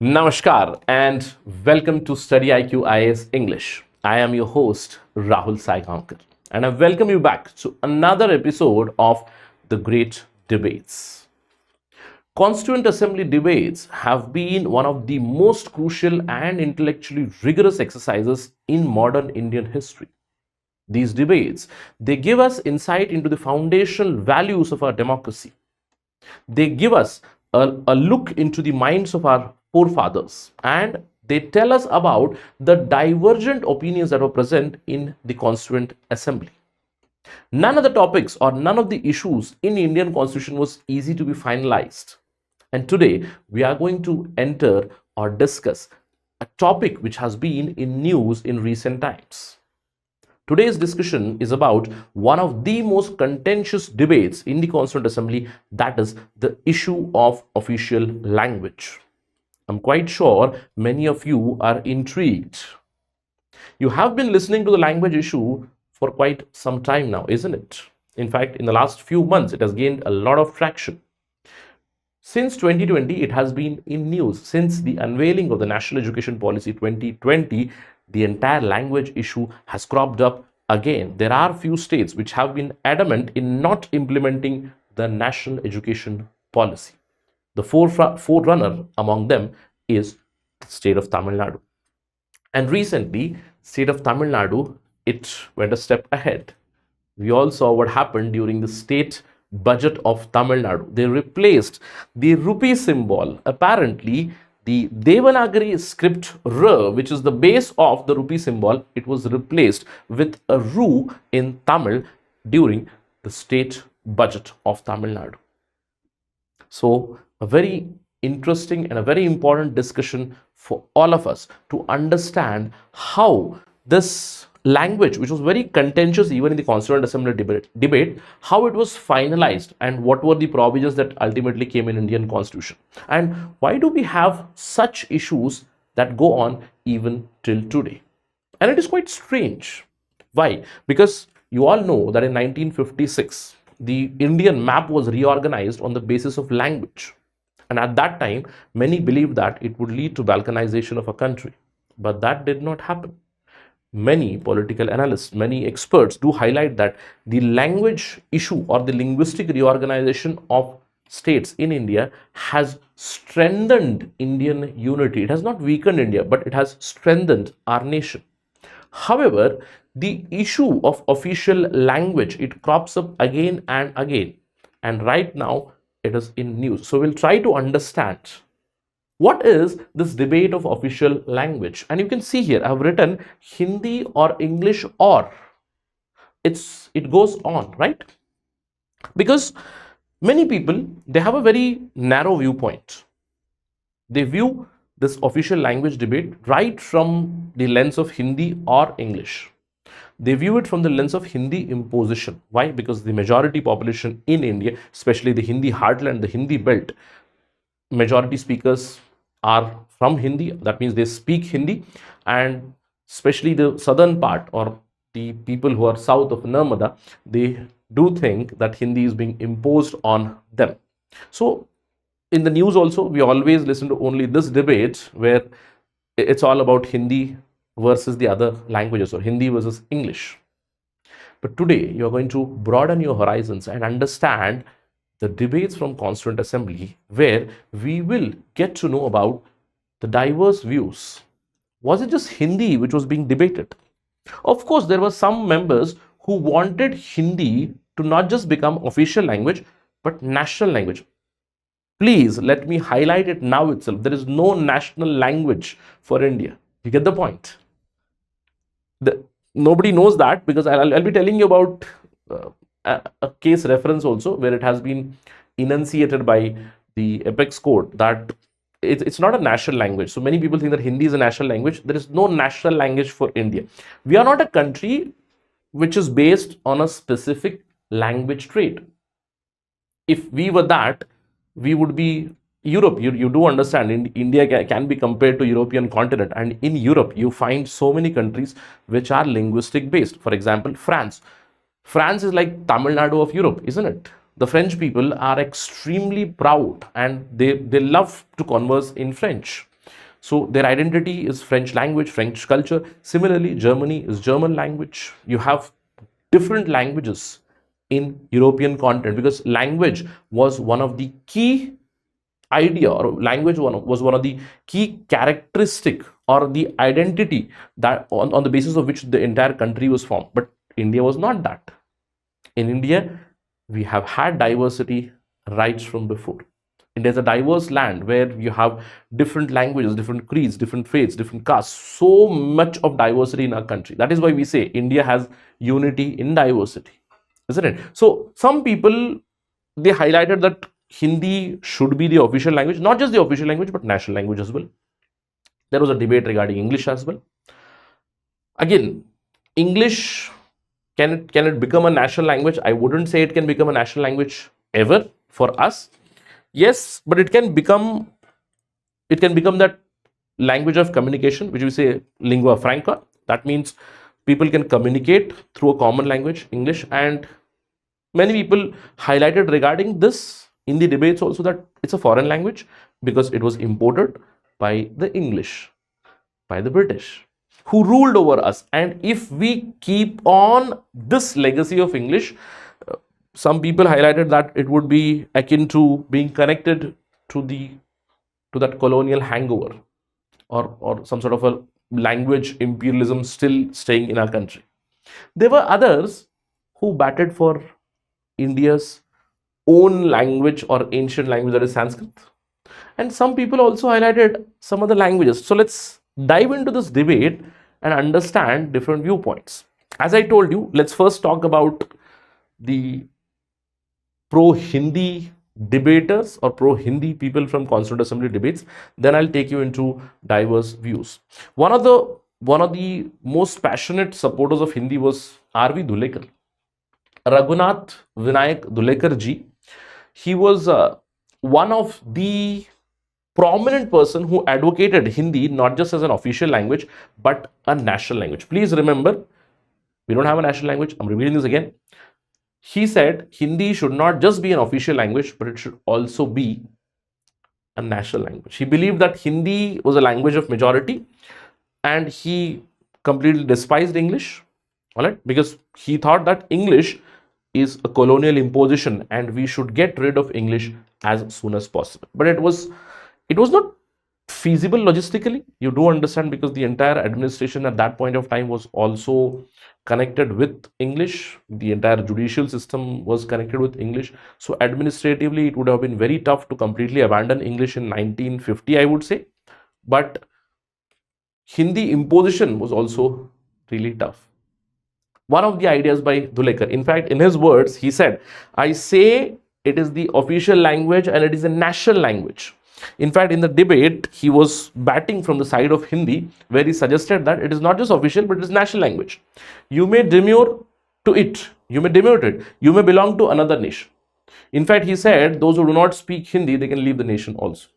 Namaskar and welcome to StudyIQ IAS English. I am your host Rahul Saigaonkar and I welcome you back to another episode of The Great Debates. Constituent Assembly debates have been one of the most crucial and intellectually rigorous exercises in modern Indian history. These debates, they give us insight into the foundational values of our democracy. They give us a look into the minds of our forefathers and they tell us about the divergent opinions that were present in the Constituent Assembly. None of the topics or none of the issues in Indian Constitution was easy to be finalized. And today we are going to enter or discuss a topic which has been in news in recent times. Today's discussion is about one of the most contentious debates in the Constituent Assembly, that is the issue of official language. I'm quite sure many of you are intrigued. You have been listening to the language issue for quite some time now, isn't it? In fact, in the last few months, it has gained a lot of traction. Since 2020, it has been in news. Since the unveiling of the National Education Policy 2020, the entire language issue has cropped up again. There are few states which have been adamant in not implementing the National Education Policy. The forerunner among them is the state of Tamil Nadu. And recently, state of Tamil Nadu, it went a step ahead. We all saw what happened during the state budget of Tamil Nadu. They replaced the rupee symbol. Apparently, the Devanagari script R, which is the base of the rupee symbol, it was replaced with a Ru in Tamil during the state budget of Tamil Nadu. So, a very interesting and a very important discussion for all of us to understand how this language, which was very contentious even in the Constituent Assembly debate, how it was finalized and what were the provisions that ultimately came in Indian Constitution. And why do we have such issues that go on even till today? And it is quite strange. Why? Because you all know that in 1956, the Indian map was reorganized on the basis of language. And at that time, many believed that it would lead to balkanization of a country. But that did not happen. Many political analysts, many experts do highlight that the language issue or the linguistic reorganization of states in India has strengthened Indian unity. It has not weakened India, but it has strengthened our nation. However, the issue of official language, it crops up again and again. And right now, it is in news. So we'll try to understand what is this debate of official language. And you can see here, I've written Hindi or English or. It goes on, right? Because many people, they have a very narrow viewpoint. They view this official language debate right from the lens of Hindi or English. They view it from the lens of Hindi imposition. Why? Because the majority population in India, especially the Hindi heartland, the Hindi belt, majority speakers are from Hindi. That means they speak Hindi, and especially the southern part or the people who are south of Narmada, they do think that Hindi is being imposed on them. So in the news also, we always listen to only this debate where it's all about Hindi versus the other languages or Hindi versus English. But today you are going to broaden your horizons and understand the debates from Constituent Assembly, where we will get to know about the diverse views. Was it just Hindi which was being debated? Of course, there were some members who wanted Hindi to not just become official language, but national language. Please let me highlight it now itself. There is no national language for India. You get the point? Nobody knows that, because I'll be telling you about a case reference also where it has been enunciated by the Apex Court that it's not a national language. So many people think that Hindi is a national language. There is no national language for India. We are not a country which is based on a specific language trait. If we were that, we would be Europe. You do understand, India can be compared to European continent, and in Europe you find so many countries which are linguistic based. For example, France is like Tamil Nadu of Europe, isn't it? The French people are extremely proud and they love to converse in French. So their identity is French language, French culture. Similarly, Germany is German language. You have different languages in European continent, because language was one of the key idea, or language was one of the key characteristic or the identity that on the basis of which the entire country was formed. But India was not that. In India, we have had diversity right from before. India is a diverse land where you have different languages, different creeds, different faiths, different castes, so much of diversity in our country. That is why we say India has unity in diversity, isn't it? So some people, they highlighted that Hindi should be the official language, not just the official language, but national language as well. There was a debate regarding English as well. Again, English, can it become a national language? I wouldn't say it can become a national language ever for us. Yes, but it can become that language of communication, which we say lingua franca. That means people can communicate through a common language, English. And many people highlighted regarding this in the debates also that it's a foreign language because it was imported by the English, by the British, who ruled over us. And if we keep on this legacy of English, some people highlighted that it would be akin to being connected to the to that colonial hangover, or some sort of a language imperialism still staying in our country. There were others who batted for India's own language or ancient language, that is Sanskrit. And some people also highlighted some other languages. So let's dive into this debate and understand different viewpoints. As I told you, let's first talk about the pro-Hindi debaters or pro-Hindi people from Constituent Assembly debates. Then I'll take you into diverse views. One of the most passionate supporters of Hindi was R.V. Dhulekar. Raghunath Vinayak Dhulekar ji. He was one of the prominent person who advocated Hindi not just as an official language but a national language. Please remember, we don't have a national language. I'm repeating this again. He said Hindi should not just be an official language, but it should also be a national language. He believed that Hindi was a language of majority, and he completely despised English, all right, because he thought that English is a colonial imposition and we should get rid of English as soon as possible. But it was not feasible logistically. You do understand, because the entire administration at that point of time was also connected with English. The entire judicial system was connected with English. So administratively, it would have been very tough to completely abandon English in 1950, I would say. But Hindi imposition was also really tough. One of the ideas by Dhulekar, in fact, in his words, he said, I say it is the official language and it is a national language. In fact, in the debate, he was batting from the side of Hindi, where he suggested that it is not just official, but it is national language. You may demur to it, you may demur it, you may belong to another nation. In fact, he said those who do not speak Hindi, they can leave the nation also.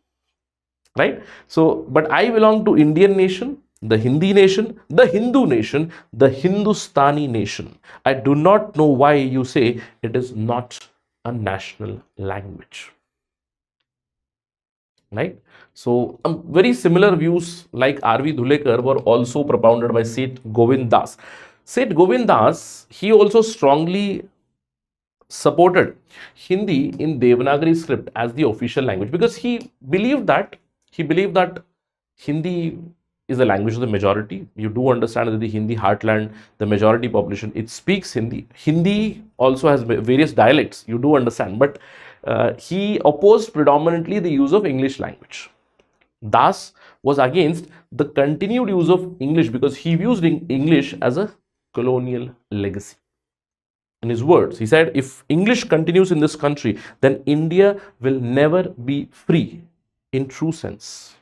Right? So, but I belong to Indian nation, the Hindi nation, the Hindu nation, the Hindustani nation. I do not know why you say it is not a national language. Right? So very similar views like R.V. Dhulekar were also propounded by Seth Govind Das. Seth Govind Das, he also strongly supported Hindi in Devanagari script as the official language, because he believed that Hindi is the language of the majority. You do understand that the Hindi heartland, the majority population, it speaks Hindi. Hindi also has various dialects, you do understand, but he opposed predominantly the use of English language. Das was against the continued use of English because he views English as a colonial legacy. In his words, he said, if English continues in this country, then India will never be free in true sense.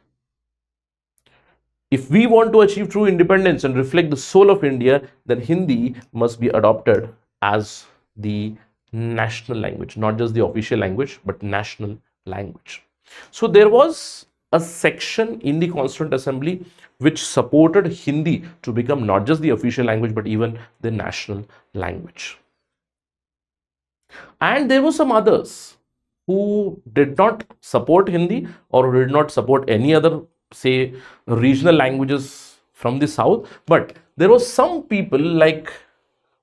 If we want to achieve true independence and reflect the soul of India, then Hindi must be adopted as the national language, not just the official language, but national language. So there was a section in the Constituent Assembly which supported Hindi to become not just the official language, but even the national language. And there were some others who did not support Hindi or did not support any other say, regional languages from the south, but there were some people like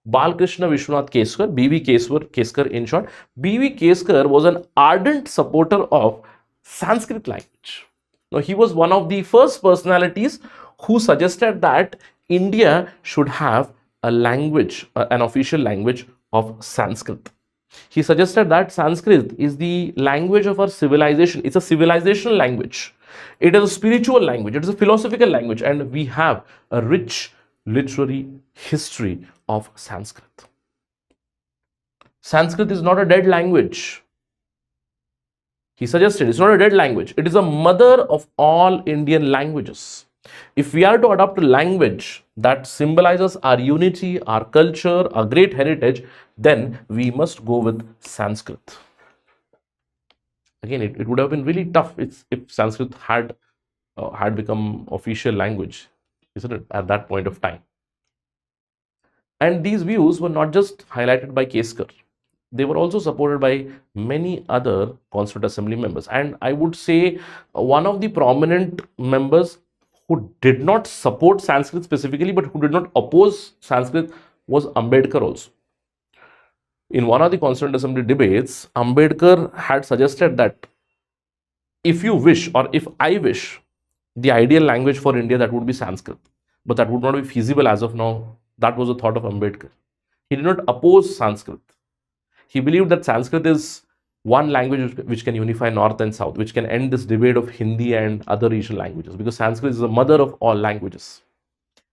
Balkrishna Vishwanath Keskar, B.V. Keskar in short. B.V. Keskar was an ardent supporter of Sanskrit language. Now, he was one of the first personalities who suggested that India should have a language, an official language of Sanskrit. He suggested that Sanskrit is the language of our civilization. It's a civilizational language. It is a spiritual language. It is a philosophical language. And we have a rich literary history of Sanskrit. Sanskrit is not a dead language. He suggested it's not a dead language. It is a mother of all Indian languages. If we are to adopt a language that symbolizes our unity, our culture, our great heritage, then we must go with Sanskrit. Again, it would have been really tough if Sanskrit had become official language, isn't it, at that point of time. And these views were not just highlighted by Keskar. They were also supported by many other Constituent Assembly members. And I would say one of the prominent members who did not support Sanskrit specifically, but who did not oppose Sanskrit, was Ambedkar also. In one of the Constituent Assembly debates, Ambedkar had suggested that if you wish, or if I wish, the ideal language for India, that would be Sanskrit. But that would not be feasible as of now. That was the thought of Ambedkar. He did not oppose Sanskrit. He believed that Sanskrit is one language which can unify North and South, which can end this debate of Hindi and other regional languages, because Sanskrit is the mother of all languages.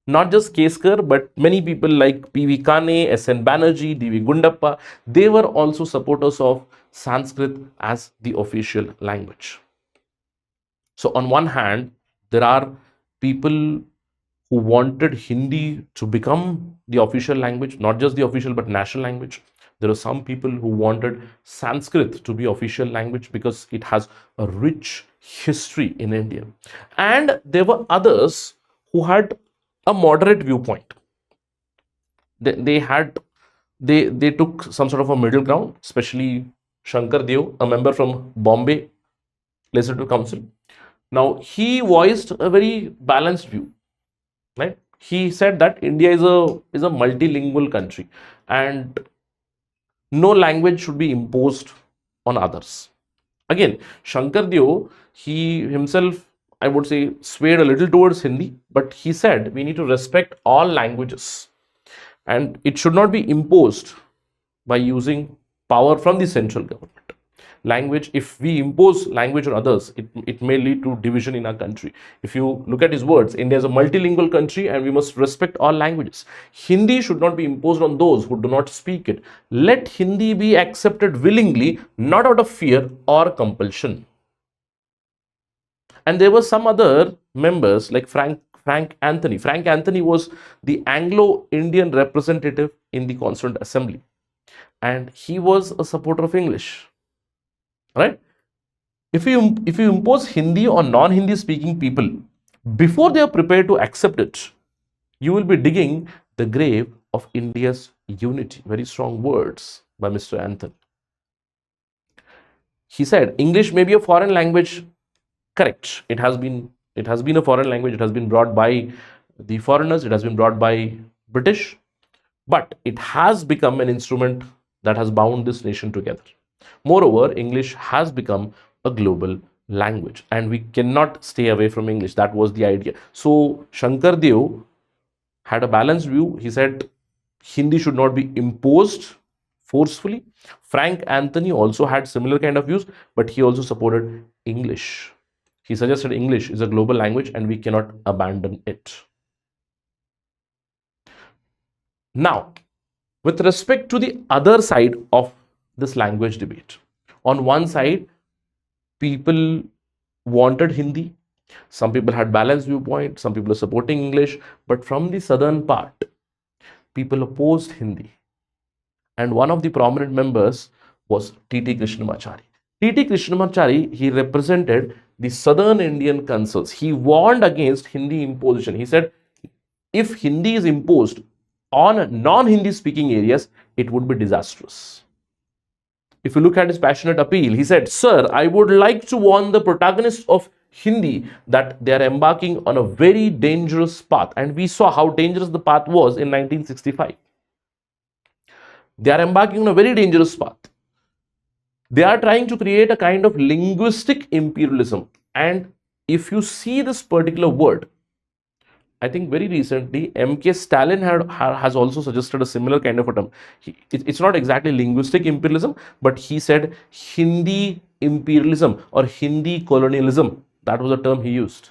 Not just Keskar, but many people like P.V. Kane, S.N. Banerjee, D.V. Gundappa, they were also supporters of Sanskrit as the official language. So on one hand, there are people who wanted Hindi to become the official language, not just the official but national language. There are some people who wanted Sanskrit to be official language because it has a rich history in India. And there were others who had a moderate viewpoint. They took some sort of a middle ground, especially Shankar Deo, a member from Bombay Legislative Council. Now, he voiced a very balanced view, right? He said that India is a multilingual country and no language should be imposed on others. Again, Shankar Deo, he himself, I would say, swayed a little towards Hindi, but he said we need to respect all languages and it should not be imposed by using power from the central government. Language, if we impose language on others, it may lead to division in our country. If you look at his words, India is a multilingual country and we must respect all languages. Hindi should not be imposed on those who do not speak it. Let Hindi be accepted willingly, not out of fear or compulsion. And there were some other members like Frank Anthony. Frank Anthony was the Anglo-Indian representative in the Constituent Assembly and he was a supporter of English. Right? If you impose Hindi on non-Hindi speaking people before they are prepared to accept it, you will be digging the grave of India's unity. Very strong words by Mr. Anthony. He said, English may be a foreign language. Correct. It has been a foreign language. It has been brought by the foreigners. It has been brought by British. But it has become an instrument that has bound this nation together. Moreover, English has become a global language and we cannot stay away from English. That was the idea. So Shankar Deo had a balanced view. He said Hindi should not be imposed forcefully. Frank Anthony also had similar kind of views, but he also supported English. He suggested English is a global language and we cannot abandon it. Now, with respect to the other side of this language debate, on one side, people wanted Hindi. Some people had balanced viewpoint. Some people are supporting English. But from the southern part, people opposed Hindi. And one of the prominent members was T.T. Krishnamachari. T.T. Krishnamachari, he represented the southern Indian concerns. He warned against Hindi imposition. He said, if Hindi is imposed on non-Hindi speaking areas, it would be disastrous. If you look at his passionate appeal, he said, Sir, I would like to warn the protagonists of Hindi that they are embarking on a very dangerous path. And we saw how dangerous the path was in 1965. They are embarking on a very dangerous path. They are trying to create a kind of linguistic imperialism. And if you see this particular word, I think very recently MK Stalin has also suggested a similar kind of a term. It's not exactly linguistic imperialism, but he said Hindi imperialism or Hindi colonialism. That was a term he used,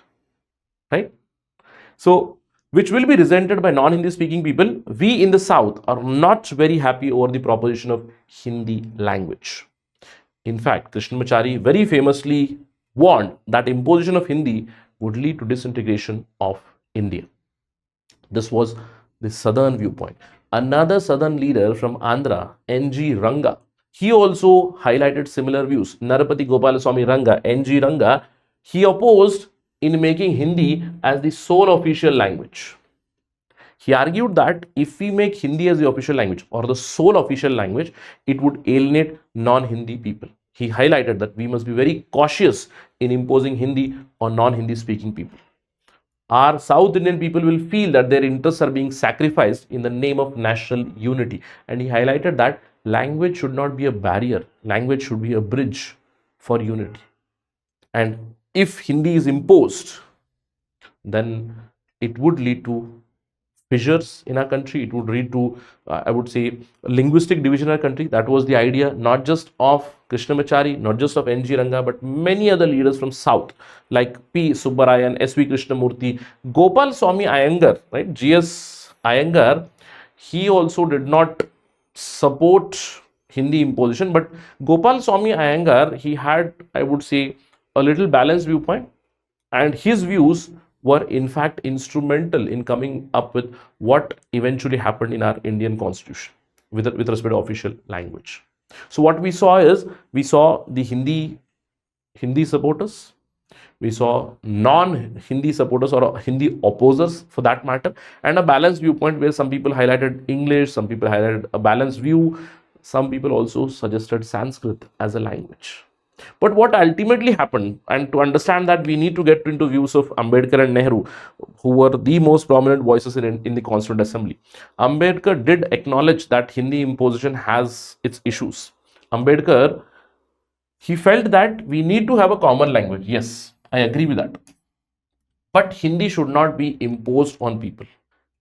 right? So, which will be resented by non-Hindi speaking people. We in the South are not very happy over the proposition of Hindi language. In fact, Krishnamachari very famously warned that imposition of Hindi would lead to disintegration of India. This was the southern viewpoint. Another southern leader from Andhra, N.G. Ranga, he also highlighted similar views. Narapati Gopalaswamy Ranga, N.G. Ranga, he opposed in making Hindi as the sole official language. He argued that if we make Hindi as the official language or the sole official language, it would alienate non-Hindi people. He highlighted that we must be very cautious in imposing Hindi on non-Hindi speaking people. Our South Indian people will feel that their interests are being sacrificed in the name of national unity. And he highlighted that language should not be a barrier. Language should be a bridge for unity. And if Hindi is imposed, then it would lead to fissures in our country. It would lead to, I would say, linguistic division in our country. That was the idea, not just of Krishnamachari, not just of N.G. Ranga, but many other leaders from South, like P. Subbarayan, S.V. Krishnamurti, Gopal Swami Iyengar, right? G.S. Iyengar, he also did not support Hindi imposition, but Gopal Swami Iyengar, he had, I would say, a little balanced viewpoint, and his views were in fact instrumental in coming up with what eventually happened in our Indian constitution with respect to official language. So what we saw is, we saw the Hindi supporters, we saw non-Hindi supporters or Hindi opposers for that matter, and a balanced viewpoint where some people highlighted English, some people highlighted a balanced view, some people also suggested Sanskrit as a language. But what ultimately happened, and to understand that, we need to get into views of Ambedkar and Nehru, who were the most prominent voices in the Constituent Assembly. Ambedkar did acknowledge that Hindi imposition has its issues. Ambedkar, he felt that we need to have a common language. Yes, I agree with that. But Hindi should not be imposed on people.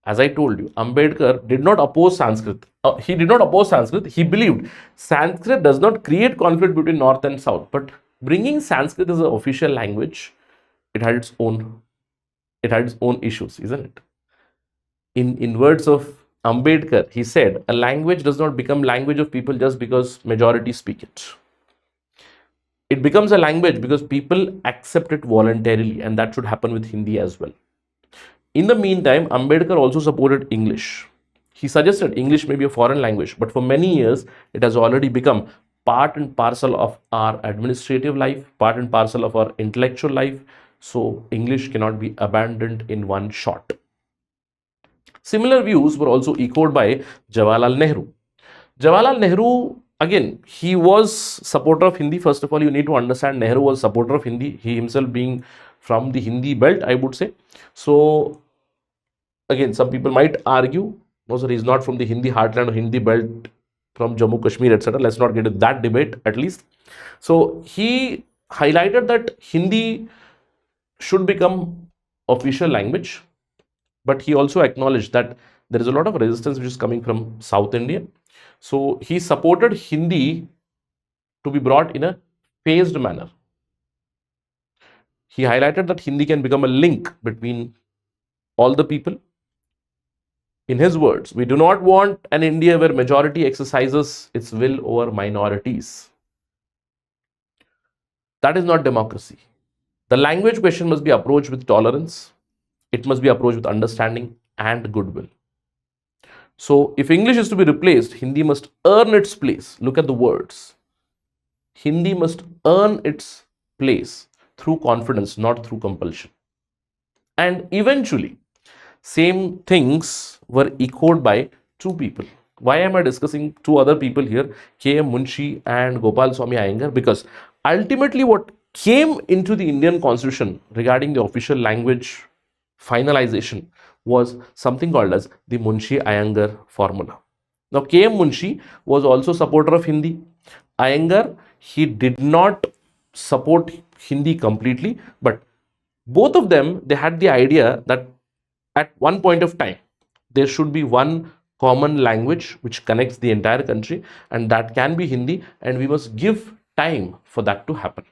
As I told you, Ambedkar did not oppose Sanskrit. He did not oppose Sanskrit. He believed Sanskrit does not create conflict between North and South. But bringing Sanskrit as an official language, it had its own issues, isn't it? In words of Ambedkar, he said, a language does not become language of people just because majority speak it. It becomes a language because people accept it voluntarily, and that should happen with Hindi as well. In the meantime, Ambedkar also supported English. He suggested English may be a foreign language, but for many years, it has already become part and parcel of our administrative life, part and parcel of our intellectual life. So English cannot be abandoned in one shot. Similar views were also echoed by Jawaharlal Nehru. Jawaharlal Nehru, again, he was supporter of Hindi. First of all, you need to understand Nehru was supporter of Hindi. He himself being from the Hindi belt, I would say. So again, some people might argue, no sir, he's not from the Hindi heartland or Hindi belt, from Jammu Kashmir, etc. Let's not get into that debate, at least. So he highlighted that Hindi should become official language, but he also acknowledged that there is a lot of resistance which is coming from South India. So he supported Hindi to be brought in a phased manner. He highlighted that Hindi can become a link between all the people. In his words, we do not want an India where majority exercises its will over minorities. That is not democracy. The language question must be approached with tolerance. It must be approached with understanding and goodwill. So if English is to be replaced, Hindi must earn its place. Look at the words. Hindi must earn its place through confidence, not through compulsion. And eventually, same things were echoed by two people. Why am I discussing two other people here, K.M. Munshi and Gopal Swami Iyengar? Because ultimately what came into the Indian constitution regarding the official language finalization was something called as the Munshi Iyengar formula. Now, K.M. Munshi was also supporter of Hindi. Iyengar, he did not support Hindi completely, but both of them, they had the idea that at one point of time, there should be one common language which connects the entire country, and that can be Hindi, and we must give time for that to happen.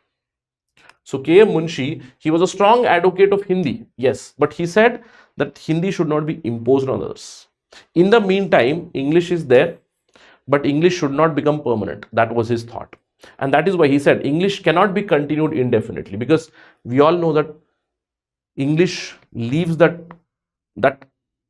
So K.M. Munshi, he was a strong advocate of Hindi, yes, but he said that Hindi should not be imposed on others. In the meantime, English is there, but English should not become permanent. That was his thought. And that is why he said English cannot be continued indefinitely, because we all know that English leaves that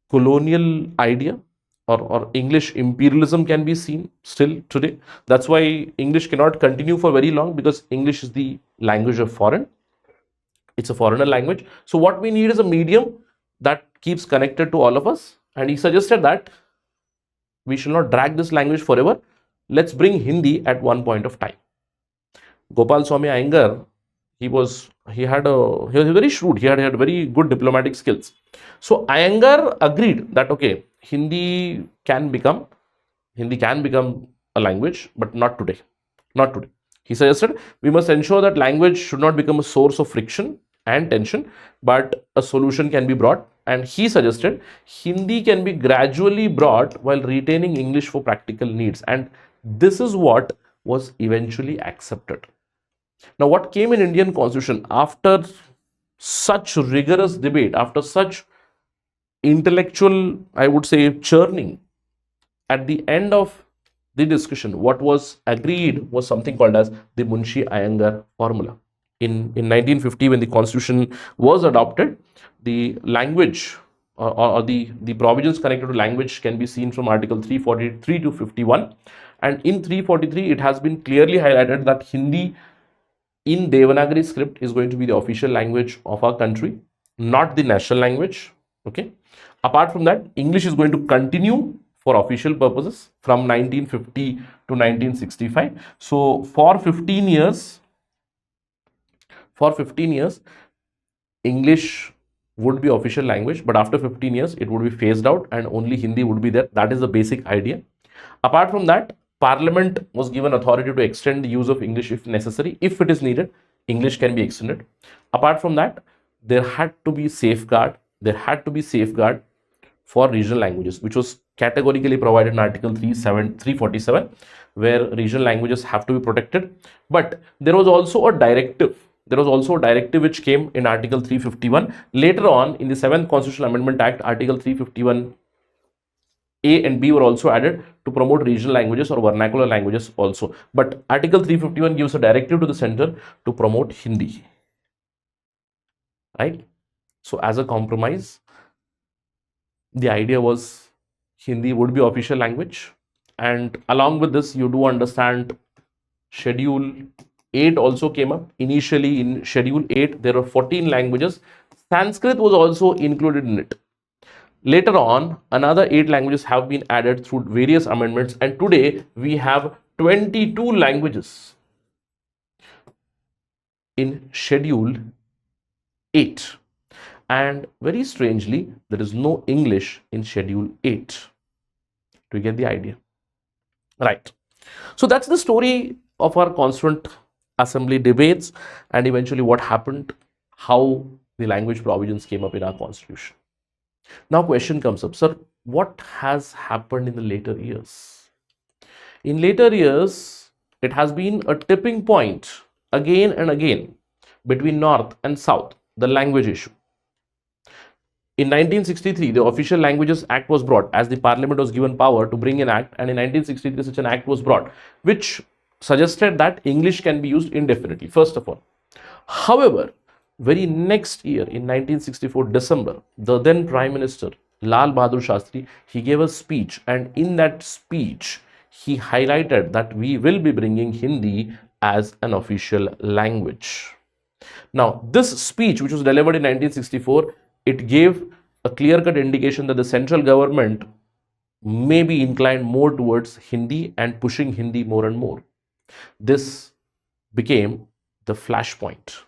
colonial idea, or English imperialism can be seen still today. That's why English cannot continue for very long, because English is the language of foreign. It's a foreigner language. So what we need is a medium that keeps connected to all of us. And he suggested that we shall not drag this language forever. Let's bring Hindi at one point of time. Gopal Swami Iyengar, he was very shrewd. He had very good diplomatic skills. So Iyengar agreed that okay, Hindi can become a language, but not today. Not today. He suggested we must ensure that language should not become a source of friction and tension, but a solution can be brought. And he suggested Hindi can be gradually brought while retaining English for practical needs. And this is what was eventually accepted. Now, what came in Indian Constitution after such rigorous debate, after such intellectual, I would say, churning, at the end of the discussion, what was agreed was something called as the Munshi Iyengar formula. In 1950, when the Constitution was adopted, the language or the provisions connected to language can be seen from Article 343 to 51. And in 343, it has been clearly highlighted that Hindi in Devanagari script is going to be the official language of our country, not the national language. Okay. Apart from that, English is going to continue for official purposes from 1950 to 1965. So for 15 years, English would be official language, but after 15 years, it would be phased out and only Hindi would be there. That is the basic idea. Apart from that, Parliament was given authority to extend the use of English if necessary. If it is needed, English can be extended. Apart from that, there had to be safeguard for regional languages, which was categorically provided in Article 347, where regional languages have to be protected. But there was also a directive. Which came in Article 351. Later on, in the 7th Constitutional Amendment Act, Article 351 A and B were also added to promote regional languages or vernacular languages also. But Article 351 gives a directive to the center to promote Hindi. Right? So as a compromise, the idea was Hindi would be official language. And along with this, you do understand Schedule 8 also came up. Initially in Schedule 8, there were 14 languages. Sanskrit was also included in it. Later on, another 8 languages have been added through various amendments, and today we have 22 languages in Schedule 8. And very strangely, there is no English in Schedule 8. Do you get the idea? Right. So that's the story of our Constituent Assembly debates, and eventually what happened, how the language provisions came up in our Constitution. Now question comes up, sir, what has happened in the later years? In later years, it has been a tipping point again and again between North and South, the language issue. In 1963, the Official Languages Act was brought, as the Parliament was given power to bring an act, and in 1963 such an act was brought, which suggested that English can be used indefinitely, first of all. However, very next year in 1964 December, the then Prime Minister Lal Bahadur Shastri, he gave a speech, and in that speech he highlighted that we will be bringing Hindi as an official language. Now this speech, which was delivered in 1964, it gave a clear-cut indication that the central government may be inclined more towards Hindi and pushing Hindi more and more. This became the flashpoint.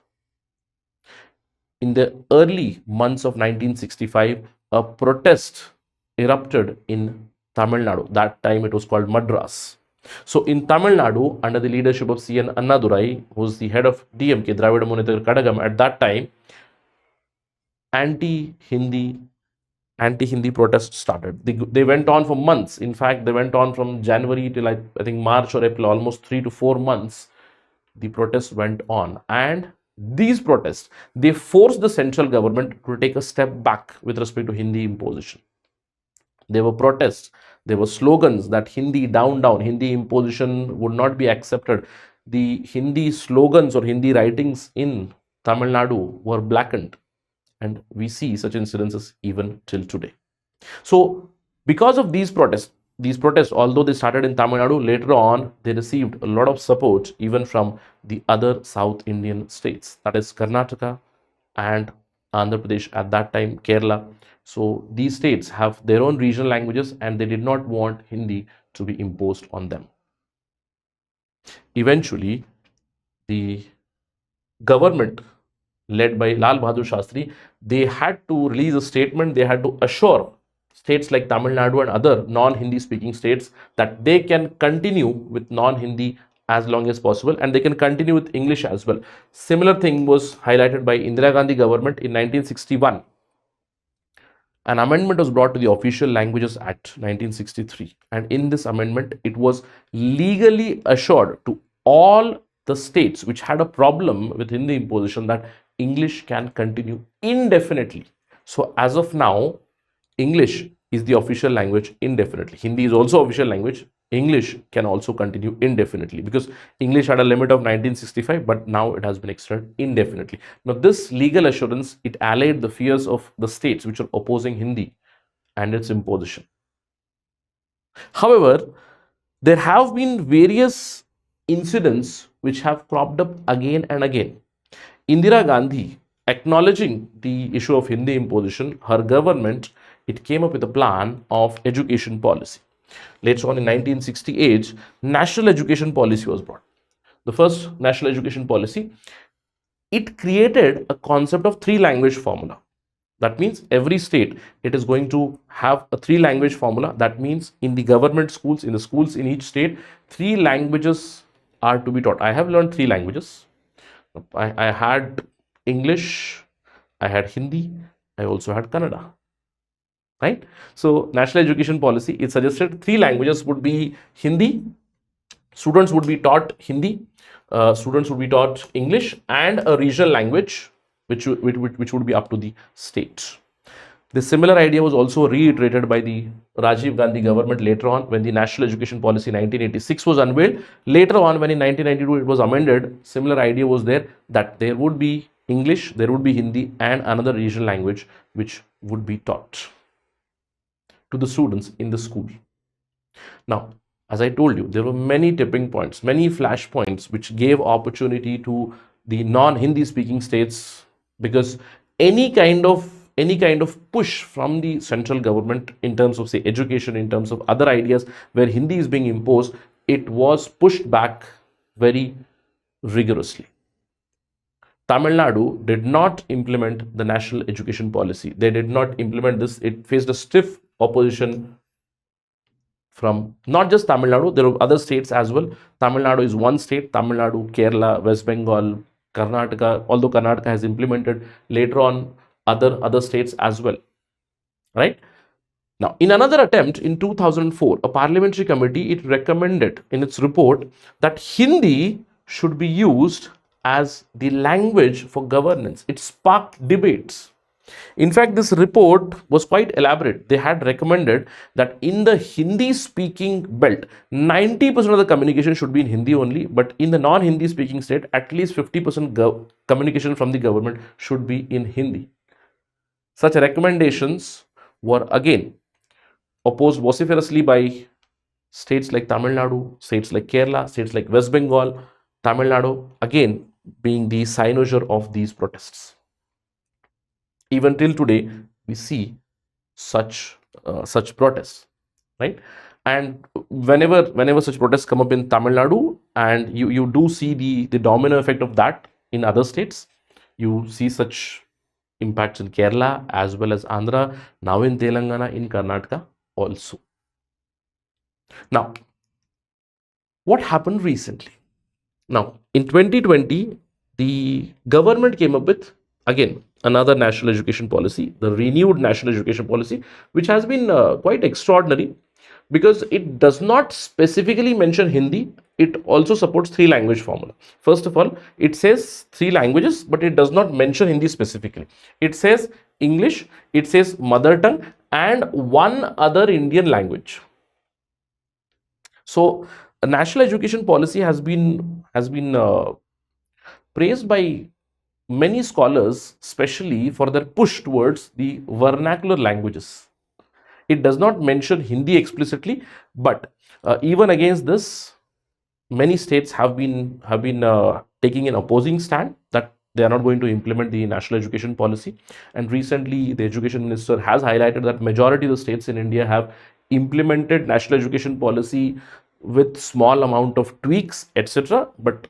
In the early months of 1965, a protest erupted in Tamil Nadu. That time it was called Madras. So in Tamil Nadu, under the leadership of C.N. Annadurai, who was the head of DMK, Dravida Munnetra Kadagam, at that time, anti-Hindi protests started. They went on for months. In fact, they went on from January till I think March or April, almost 3 to 4 months. The protests went on, and these protests, they forced the central government to take a step back with respect to Hindi imposition. There were protests, there were slogans that Hindi down, Hindi imposition would not be accepted. The Hindi slogans or Hindi writings in Tamil Nadu were blackened, and we see such incidences even till today. So, because of these protests, although they started in Tamil Nadu, later on they received a lot of support even from the other South Indian states, that is Karnataka and Andhra Pradesh, at that time Kerala. So these states have their own regional languages, and they did not want Hindi to be imposed on them. Eventually, the government led by Lal Bahadur Shastri, they had to release a statement. They had to assure states like Tamil Nadu and other non-Hindi speaking states that they can continue with non-Hindi as long as possible, and they can continue with English as well. Similar thing was highlighted by Indira Gandhi government in 1961. An amendment was brought to the Official Languages Act 1963, and in this amendment it was legally assured to all the states which had a problem with Hindi imposition that English can continue indefinitely. So as of now, English is the official language indefinitely. Hindi is also official language. English can also continue indefinitely, because English had a limit of 1965, but now it has been extended indefinitely. Now this legal assurance, it allayed the fears of the states which are opposing Hindi and its imposition. However, there have been various incidents which have cropped up again and again. Indira Gandhi, acknowledging the issue of Hindi imposition, her government, it came up with a plan of education policy. Later on in 1968, national education policy was brought. The first national education policy, it created a concept of three language formula. That means every state, it is going to have a three language formula. That means in the government schools, in the schools in each state, three languages are to be taught. I have learned three languages. I had English, I had Hindi, I also had Kannada. Right? So national education policy, it suggested three languages would be Hindi, students would be taught Hindi, students would be taught English, and a regional language which would be up to the state. The similar idea was also reiterated by the Rajiv Gandhi government later on when the National Education Policy 1986 was unveiled. Later on, when in 1992 it was amended, similar idea was there that there would be English, there would be Hindi, and another regional language which would be taught to the students in the school. Now, as I told you, there were many tipping points, many flashpoints which gave opportunity to the non-Hindi speaking states, because any kind of push from the central government in terms of, say, education, in terms of other ideas where Hindi is being imposed, it was pushed back very rigorously. Tamil Nadu did not implement the national education policy. They did not implement this. It faced a stiff opposition from not just Tamil Nadu, there are other states as well. Tamil Nadu is one state, Tamil Nadu, Kerala, West Bengal, Karnataka, although Karnataka has implemented later on other states as well, right? Now, in another attempt in 2004, a parliamentary committee, it recommended in its report that Hindi should be used as the language for governance. It sparked debates. In fact, this report was quite elaborate. They had recommended that in the Hindi speaking belt, 90% of the communication should be in Hindi only, but in the non-Hindi speaking state, at least 50% communication from the government should be in Hindi. Such recommendations were again opposed vociferously by states like Tamil Nadu, states like Kerala, states like West Bengal, Tamil Nadu, again being the cynosure of these protests. Even till today, we see such protests, right? And whenever such protests come up in Tamil Nadu, and you do see the domino effect of that in other states. You see such impacts in Kerala as well as Andhra, now in Telangana, in Karnataka also. Now, what happened recently? Now, in 2020, the government came up with, again, another national education policy, the renewed national education policy, which has been quite extraordinary because it does not specifically mention Hindi. It also supports three language formula. First of all, it says three languages, but it does not mention Hindi specifically. It says English, it says mother tongue, and one other Indian language. So, a national education policy has been praised by many scholars, especially for their push towards the vernacular languages. It does not mention Hindi explicitly, but even against this, many states have been taking an opposing stand that they are not going to implement the national education policy. And recently, the education minister has highlighted that majority of the states in India have implemented national education policy with small amount of tweaks, etc. But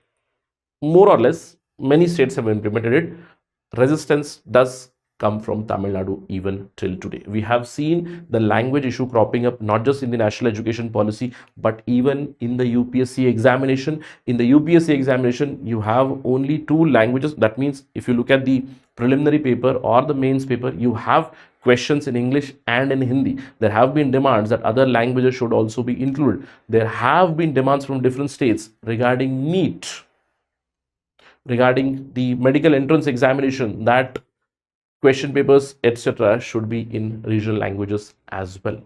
more or less, many states have implemented it. Resistance does come from Tamil Nadu even till today. We have seen the language issue cropping up not just in the national education policy, but even in the UPSC examination. In the UPSC examination, you have only two languages. That means if you look at the preliminary paper or the mains paper, you have questions in English and in Hindi. There have been demands that other languages should also be included. There have been demands from different states regarding NEET, regarding the medical entrance examination, that question papers, etc., should be in regional languages as well.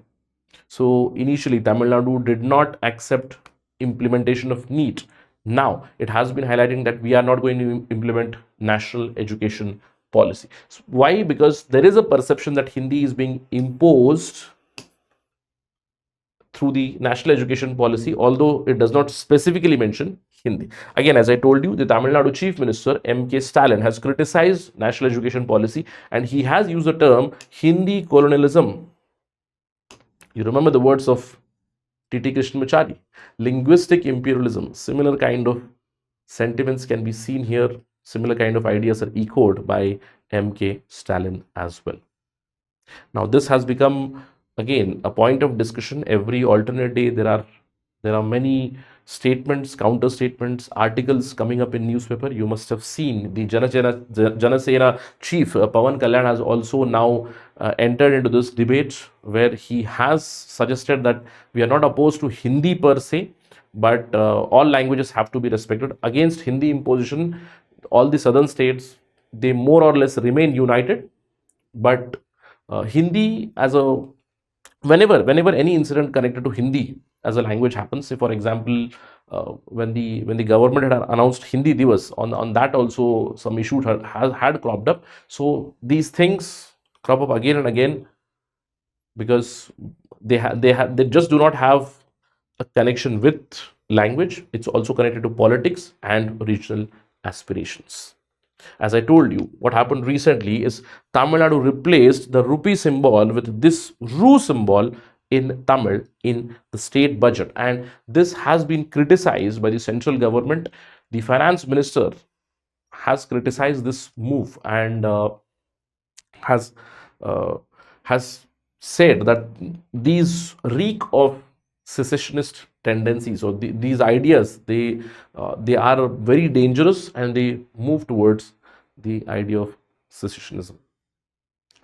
So initially, Tamil Nadu did not accept implementation of NEET. Now it has been highlighting that we are not going to implement national education policy. So why? Because there is a perception that Hindi is being imposed through the national education policy, although it does not specifically mention Hindi. Again, as I told you, the Tamil Nadu Chief Minister M.K. Stalin has criticized national education policy, and he has used the term Hindi colonialism. You remember the words of T.T. Krishnamachari, linguistic imperialism. Similar kind of sentiments can be seen here. Similar kind of ideas are echoed by M.K. Stalin as well. Now, this has become again a point of discussion. Every alternate day, there are many statements, counter statements, articles coming up in newspaper. You must have seen the Janasena chief Pawan Kalyan has also now entered into this debate, where he has suggested that we are not opposed to Hindi per se, but all languages have to be respected. Against Hindi imposition, all the southern states, they more or less remain united, but Hindi as a whenever any incident connected to Hindi as a language happens, say for example, when the government had announced Hindi Divas, on that also some issues had cropped up. So these things crop up again and again because they just do not have a connection with language. It's also connected to politics and regional aspirations. As I told you, what happened recently is Tamil Nadu replaced the rupee symbol with this Ru symbol in Tamil in the state budget, and this has been criticized by the central government. The finance minister has criticized this move and has uh, has said that these reek of secessionist tendencies, or these ideas, they are very dangerous, and they move towards the idea of secessionism,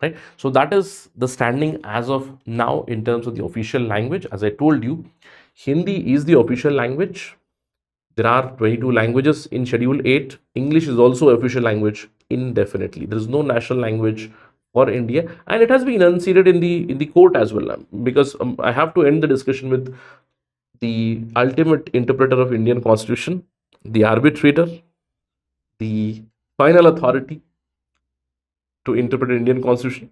right? So that is the standing as of now in terms of the official language. As I told you, Hindi is the official language. There are 22 languages in Schedule 8. English is also official language indefinitely. There is no national language for India, and it has been enunciated in the court as well. Because I have to end the discussion with the ultimate interpreter of Indian Constitution, the arbitrator, the final authority to interpret Indian Constitution.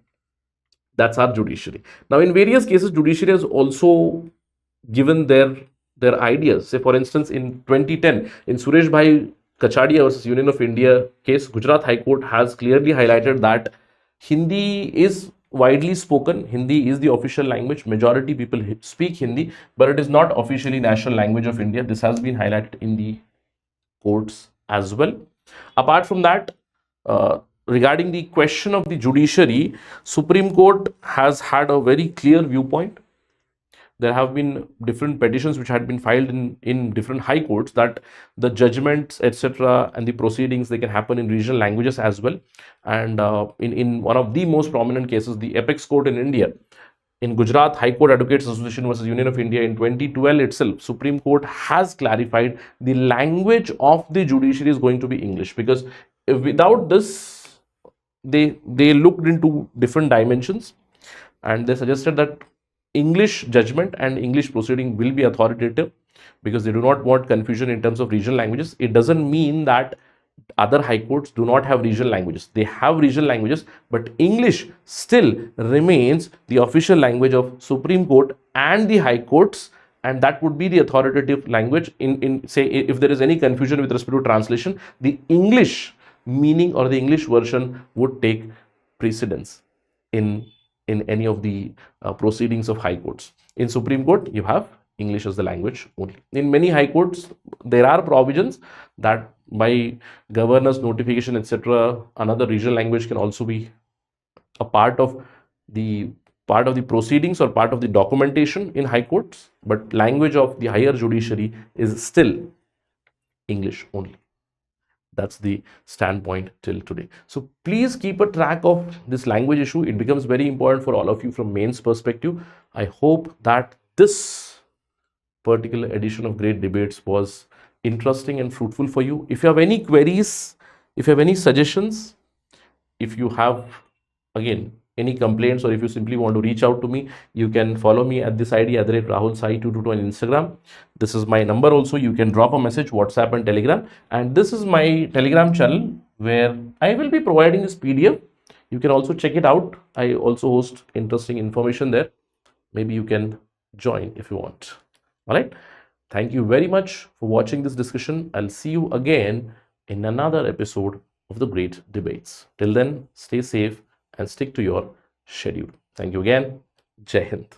That's our judiciary. Now, in various cases, judiciary has also given their ideas. Say, for instance, in 2010, in Suresh Bhai Kachadia versus Union of India case, Gujarat High Court has clearly highlighted that Hindi is widely spoken. Hindi is the official language. Majority people speak Hindi, but it is not officially national language of India. This has been highlighted in the courts as well. Apart from that, regarding the question of the judiciary, Supreme Court has had a very clear viewpoint. There have been different petitions which had been filed in different high courts that the judgments, etc., and the proceedings, they can happen in regional languages as well. And in one of the most prominent cases, the apex court in India, in Gujarat High Court Advocates Association versus Union of India in 2012 itself, Supreme Court has clarified the language of the judiciary is going to be English, because without this, they looked into different dimensions and they suggested that English judgment and English proceeding will be authoritative, because they do not want confusion in terms of regional languages. It doesn't mean that other high courts do not have regional languages. They have regional languages, but English still remains the official language of Supreme Court and the high courts, and that would be the authoritative language. In say, if there is any confusion with respect to translation, the English meaning or the English version would take precedence in any of the proceedings of high courts. In Supreme Court, you have English as the language only. In many high courts, there are provisions that by governor's notification, etc., another regional language can also be a part of the proceedings or part of the documentation in high courts, but language of the higher judiciary is still English only. That's the standpoint till today. So please keep a track of this language issue. It becomes very important for all of you from mains perspective. I hope that this particular edition of Great Debates was interesting and fruitful for you. If you have any queries, if you have any suggestions, if you have, again, any complaints, or if you simply want to reach out to me, you can follow me at this ID at RahulSai222 on Instagram. This is my number also. You can drop a message, WhatsApp and Telegram. And this is my Telegram channel where I will be providing this PDF. You can also check it out. I also host interesting information there. Maybe you can join if you want. All right. Thank you very much for watching this discussion. I'll see you again in another episode of the Great Debates. Till then, stay safe and stick to your schedule. Thank you again. Jai Hind.